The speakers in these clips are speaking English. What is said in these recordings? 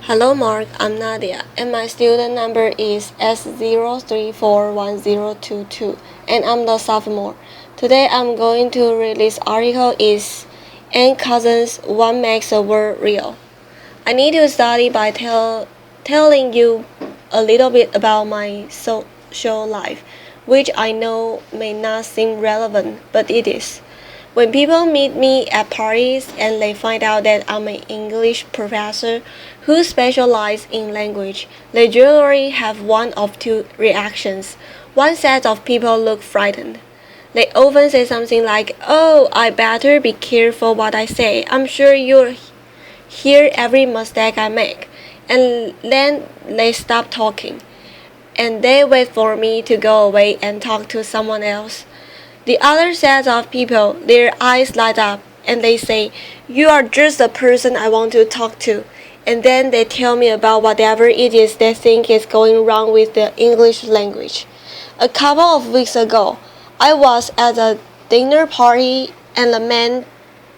Hello Mark, I'm Nadia, and my student number is S0341022, and I'm the sophomore. Today I'm going to read this article is Curzan's What Makes a Word Real. I need to study by telling you a little bit about my social life, which I know may not seem relevant, but it is. When people meet me at parties and they find out that I'm an English professor who specializes in language, they generally have one of two reactions. One set of people look frightened. They often say something like, "Oh, I better be careful what I say. I'm sure you'll hear every mistake I make." And then they stop talking. And they wait for me to go away and talk to someone else. The other set of people, their eyes light up, and they say, "You are just the person I want to talk to." And then they tell me about whatever it is they think is going wrong with the English language. A couple of weeks ago, I was at a dinner party, and the man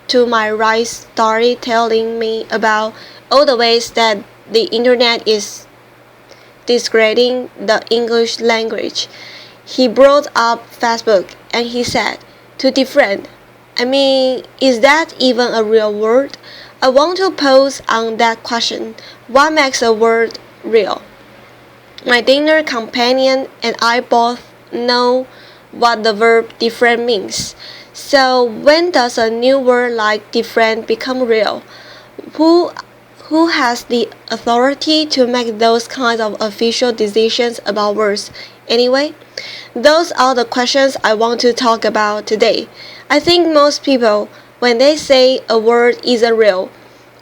to my right started telling me about all the ways that the internet is degrading the English language. He brought up Facebook and he said, "To defriend. I mean, is that even a real word?" I want to pose on that question. What makes a word real? My dinner companion and I both know what the verb defriend means. So when does a new word like defriend become real? Who who has the authority to make those kinds of official decisions about words anyway? Those are the questions I want to talk about today. I think most people, when they say a word isn't real,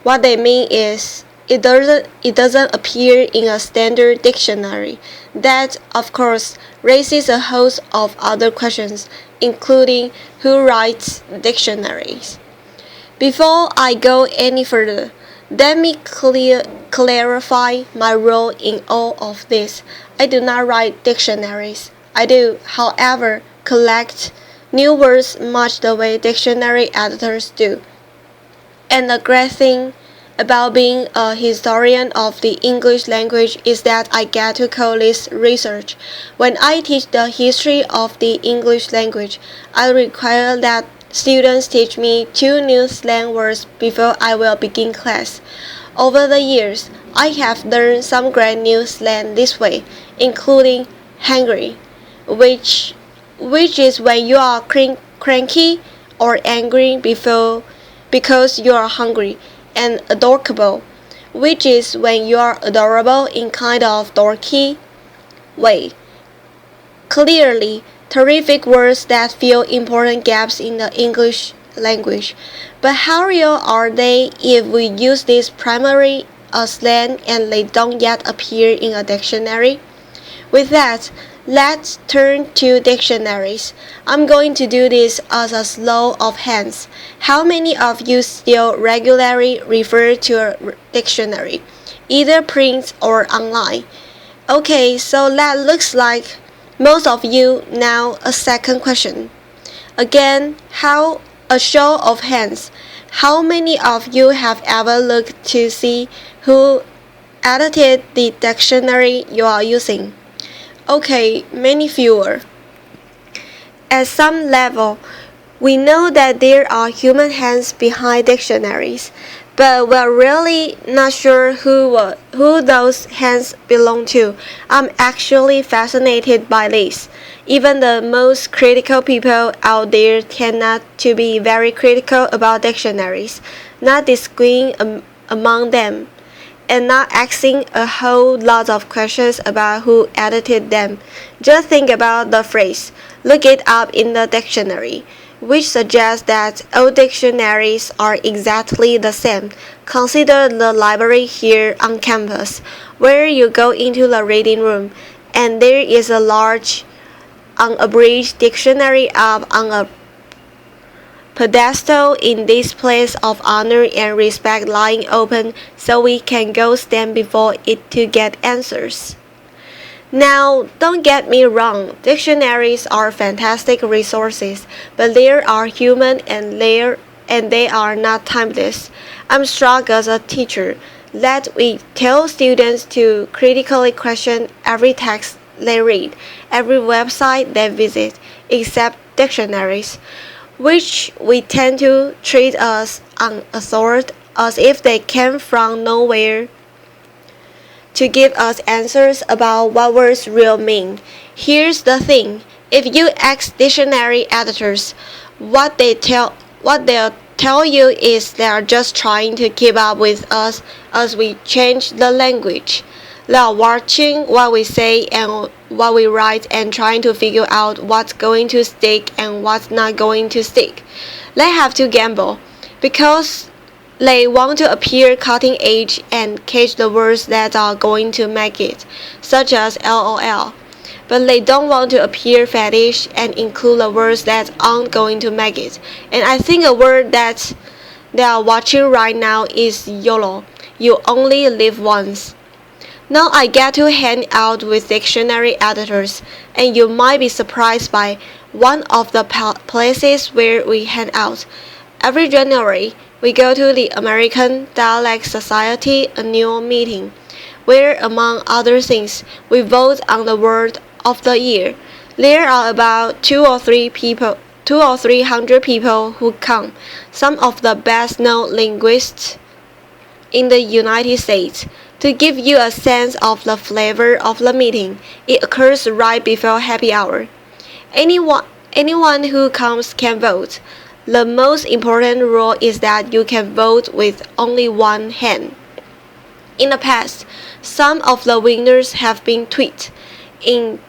what they mean is it doesn't appear in a standard dictionary. That, of course, raises a host of other questions, including who writes dictionaries. Before I go any further, let me clarify my role in all of this. I do not write dictionaries. I do, however, collect new words much the way dictionary editors do. And the great thing about being a historian of the English language is that I get to call this research. When I teach the history of the English language, I require that students teach me 2 new slang words before I will begin class. Over the years, I have learned some great new slang this way, including hangry, which is when you are cranky or angry because you are hungry, and adorable, which is when you are adorable in kind of dorky way. Clearly, terrific words that fill important gaps in the English language. But how real are they if we use this primarily as slang and they don't yet appear in a dictionary? With that, let's turn to dictionaries. I'm going to do this as a slow of hands. How many of you still regularly refer to a dictionary, either print or online? Okay, so that looks like most of you. Now a second question. Again, a show of hands. How many of you have ever looked to see who edited the dictionary you are using? Okay, many fewer. At some level, we know that there are human hands behind dictionaries, but we're really not sure who those hands belong to. I'm actually fascinated by this. Even the most critical people out there tend not to be very critical about dictionaries, not disagreeing among them, and not asking a whole lot of questions about who edited them. Just think about the phrase, "look it up in the dictionary," which suggests that all dictionaries are exactly the same. Consider the library here on campus, where you go into the reading room, and there is a large, unabridged dictionary up on a pedestal in this place of honor and respect lying open so we can go stand before it to get answers. Now, don't get me wrong, dictionaries are fantastic resources, but they are human and they are not timeless. I'm struck as a teacher that we tell students to critically question every text they read, every website they visit, except dictionaries, which we tend to treat as unauthoritative, as if they came from nowhere to give us answers about what words really mean. Here's the thing: if you ask dictionary editors, what they'll tell you is they are just trying to keep up with us as we change the language. They are watching what we say and what we write and trying to figure out what's going to stick and what's not going to stick. They have to gamble because they want to appear cutting edge and catch the words that are going to make it, such as LOL. But they don't want to appear fetish and include the words that aren't going to make it. And I think a word that they are watching right now is YOLO. You only live once. Now I get to hang out with dictionary editors, and you might be surprised by one of the places where we hang out. Every January, we go to the American Dialect Society annual meeting, where, among other things, we vote on the word of the year. There are about 200 people who come, some of the best-known linguists in the United States. To give you a sense of the flavor of the meeting, it occurs right before happy hour. Anyone who comes can vote. The most important rule is that you can vote with only one hand. In the past, some of the winners have been tweeted in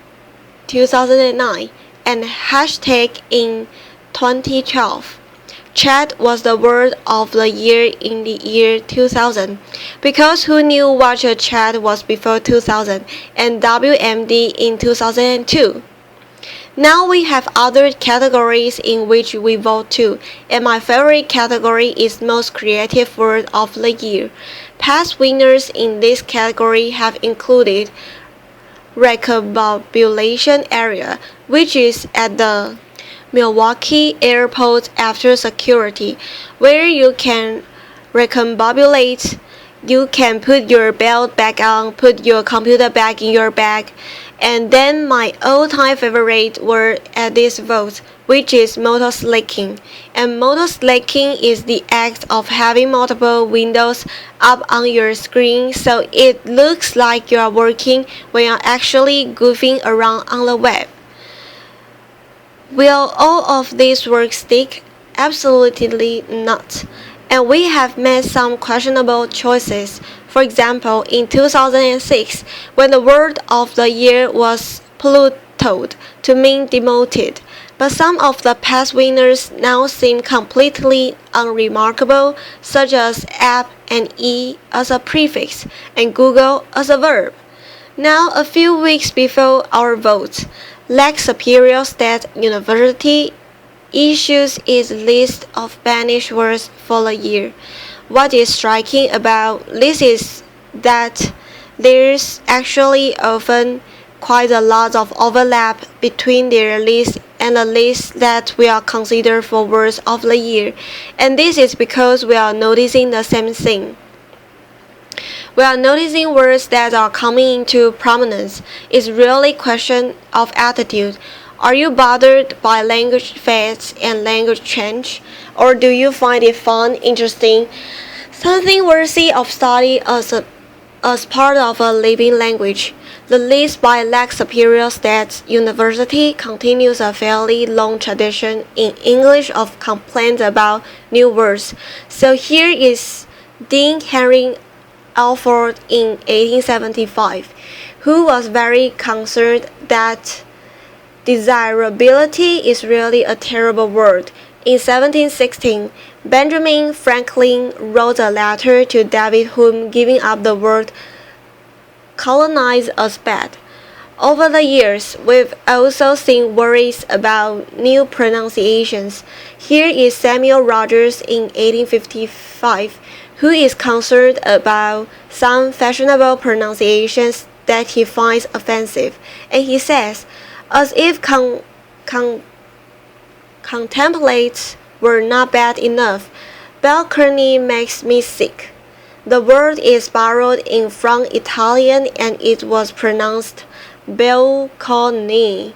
2009 and hashtag in 2012. Chat was the word of the year in the year 2000, because who knew what a chat was before 2000, and WMD in 2002. Now we have other categories in which we vote too, and my favorite category is most creative word of the year. Past winners in this category have included Recombobulation Area, which is at the Milwaukee Airport after security, where you can recombobulate. You can put your belt back on, put your computer back in your bag. And then my all-time favorite word at this vote, which is motor-slicking. And motor-slicking is the act of having multiple windows up on your screen so it looks like you are working when you're actually goofing around on the web. Will all of this work stick? Absolutely not. And we have made some questionable choices. For example, in 2006, when the word of the year was Plutoed to mean demoted, but some of the past winners now seem completely unremarkable, such as app and e as a prefix and Google as a verb. Now, a few weeks before our vote, Lake Superior State University issues its list of banished words for the year. What is striking about this is that there's actually often quite a lot of overlap between their list and the list that we are considered for words of the year, and this is because we are noticing the same thing. We are noticing words that are coming into prominence. It's really a question of attitude. Are you bothered by language fads and language change? Or do you find it fun, interesting, something worthy of study as part of a living language? The list by Lake Superior State University continues a fairly long tradition in English of complaints about new words. So here is Dean Henry Alford in 1875, who was very concerned that desirability is really a terrible word. In 1716, Benjamin Franklin wrote a letter to David Hume giving up the word colonize as bad. Over the years, we've also seen worries about new pronunciations. Here is Samuel Rogers in 1855, who is concerned about some fashionable pronunciations that he finds offensive, and he says, as if contemplates were not bad enough, balcony makes me sick. The word is borrowed from Italian and it was pronounced balcony.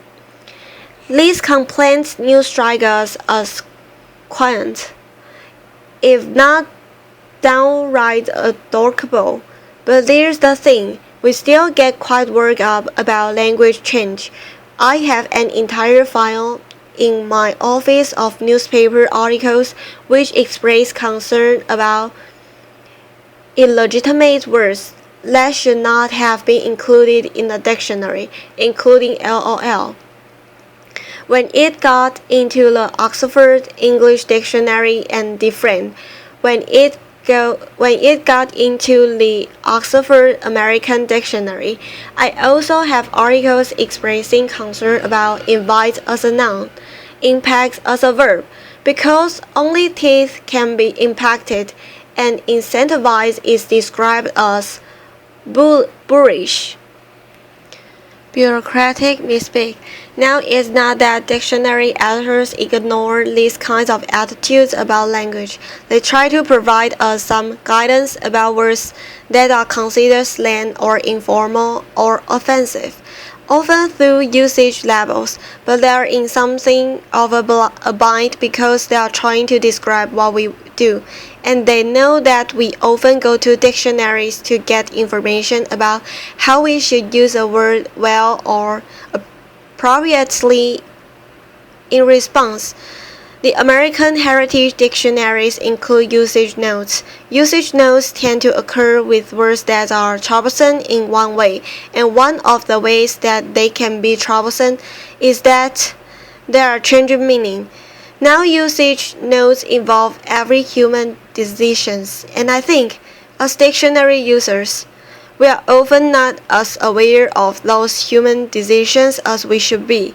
These complaints new strike us as quaint, if not downright adorable. But there's the thing, we still get quite worked up about language change. I have an entire file in my office of newspaper articles which express concern about illegitimate words that should not have been included in the dictionary, including LOL. When it got into the Oxford English Dictionary and different, when it got into the Oxford American Dictionary, I also have articles expressing concern about invite as a noun, impact as a verb, because only teeth can be impacted, and incentivize is described as bullish. Bureaucratic misspeak. Now it's not that dictionary editors ignore these kinds of attitudes about language. They try to provide us some guidance about words that are considered slang or informal or offensive, often through usage labels, but they are in something of a bind because they are trying to describe what we do, and they know that we often go to dictionaries to get information about how we should use a word well or appropriately in response. The American Heritage Dictionaries include usage notes. Usage notes tend to occur with words that are troublesome in one way, and one of the ways that they can be troublesome is that they are changing meaning. Now usage notes involve every human decisions, and I think, as dictionary users, we are often not as aware of those human decisions as we should be.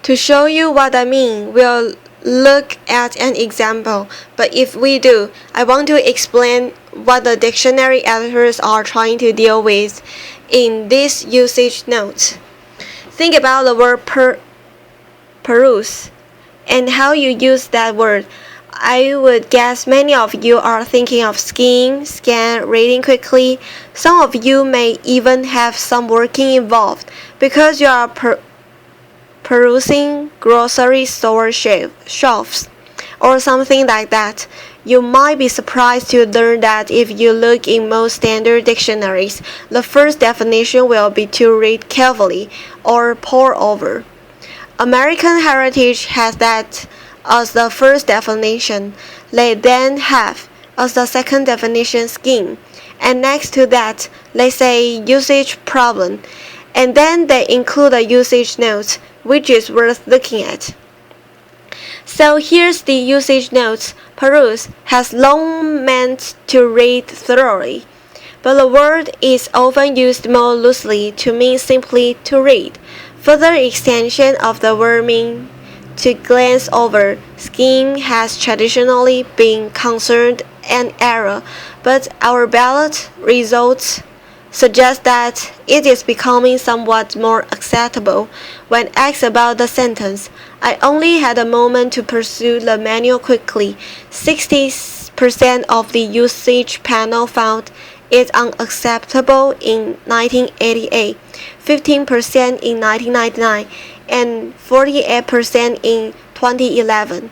To show you what I mean, we'll look at an example, but if we do, I want to explain what the dictionary editors are trying to deal with in this usage note. Think about the word peruse and how you use that word. I would guess many of you are thinking of skiing, scan, reading quickly. Some of you may even have some working involved because you are perusing grocery store shelves or something like that. You might be surprised to learn that if you look in most standard dictionaries, the first definition will be to read carefully or pore over. American Heritage has that as the first definition. They then have as the second definition scheme, and next to that they say usage problem, and then they include a usage note, which is worth looking at. So here's the usage notes. Peruse has long meant to read thoroughly, but the word is often used more loosely to mean simply to read. Further extension of the word mean to glance over. Skiing has traditionally been considered an error, but our ballot results suggest that it is becoming somewhat more acceptable. When asked about the sentence, I only had a moment to pursue the manual quickly. 60% of the usage panel found it unacceptable in 1988, 15% in 1999, and 48% in 2011.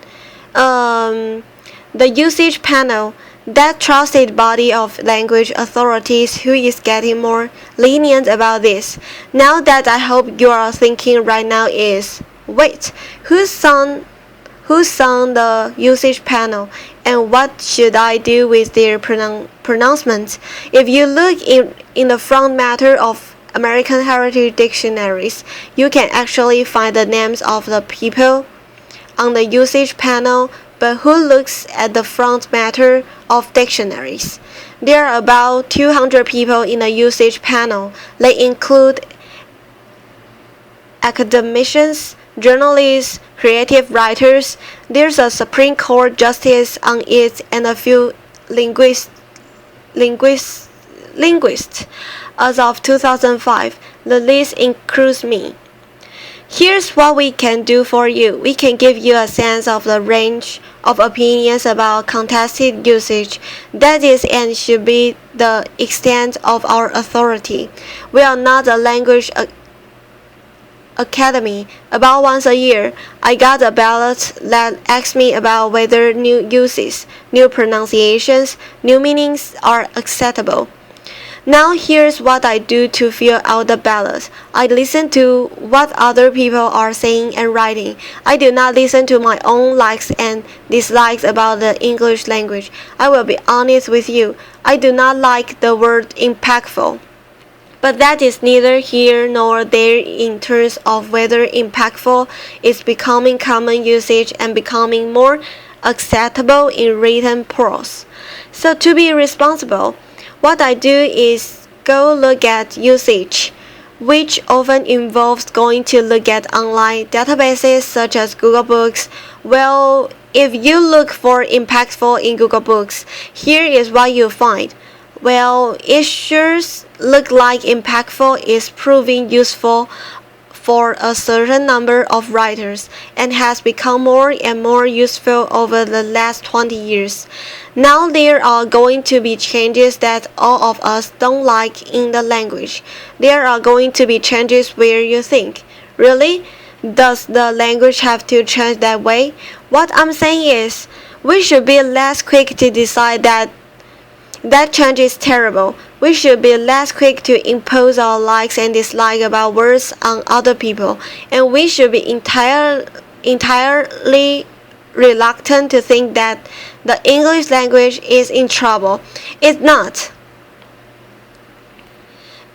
The usage panel, that trusted body of language authorities who is getting more lenient about this. Now that I hope you are thinking right now is, wait, who's on the usage panel, and what should I do with their pronouncements? If you look in the front matter of American Heritage Dictionaries, you can actually find the names of the people on the usage panel, but who looks at the front matter of dictionaries? There are about 200 people in the usage panel. They include academicians, journalists, creative writers. There's a Supreme Court justice on it and a few linguists. As of 2005, the list includes me. Here's what we can do for you. We can give you a sense of the range of opinions about contested usage. That is and should be the extent of our authority. We are not a language academy. About once a year, I got a ballot that asks me about whether new uses, new pronunciations, new meanings are acceptable. Now here's what I do to fill out the ballot. I listen to what other people are saying and writing. I do not listen to my own likes and dislikes about the English language. I will be honest with you. I do not like the word impactful. But that is neither here nor there in terms of whether impactful is becoming common usage and becoming more acceptable in written prose. So to be responsible, what I do is go look at usage, which often involves going to look at online databases such as Google Books. Well, if you look for impactful in Google Books, here is what you find. Well, it sure looks like impactful is proving useful for a certain number of writers and has become more and more useful over the last 20 years. Now there are going to be changes that all of us don't like in the language. There are going to be changes where you think, really? Does the language have to change that way? What I'm saying is, we should be less quick to decide that change is terrible. We should be less quick to impose our likes and dislikes about words on other people, and we should be entirely reluctant to think that the English language is in trouble. It's not.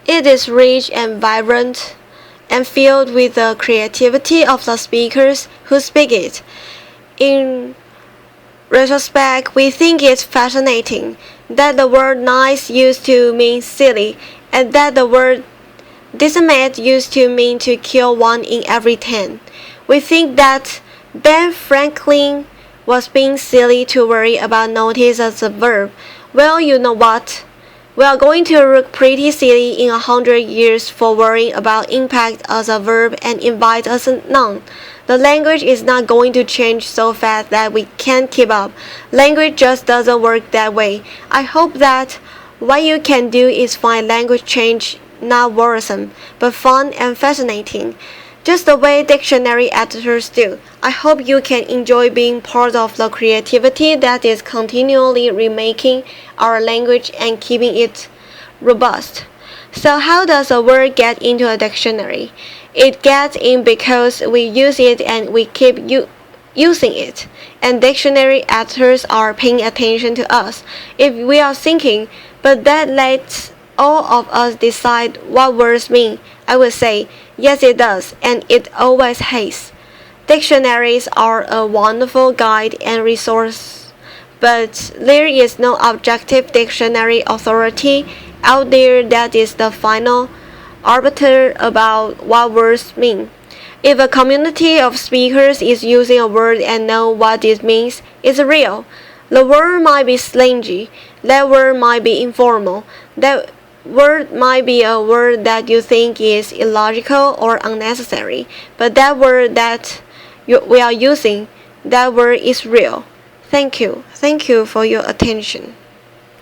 It is rich and vibrant and filled with the creativity of the speakers who speak it. In retrospect, we think it's fascinating that the word nice used to mean silly, and that the word decimate used to mean to kill 1 in every 10. We think that Ben Franklin was being silly to worry about notice as a verb. Well, you know what? We are going to look pretty silly in 100 years for worrying about impact as a verb and invite as a noun. The language is not going to change so fast that we can't keep up. Language just doesn't work that way. I hope that what you can do is find language change not worrisome, but fun and fascinating, just the way dictionary editors do. I hope you can enjoy being part of the creativity that is continually remaking our language and keeping it robust. So how does a word get into a dictionary? It gets in because we use it and we keep using it. And dictionary editors are paying attention to us. If we are thinking, but that lets all of us decide what words mean, I would say, yes it does, and it always has. Dictionaries are a wonderful guide and resource, but there is no objective dictionary authority out there that is the final arbiter about what words mean. If a community of speakers is using a word and know what it means, it's real. The word might be slangy, that word might be informal, that word might be a word that you think is illogical or unnecessary, but that word that we are using, that word is real. Thank you. Thank you for your attention.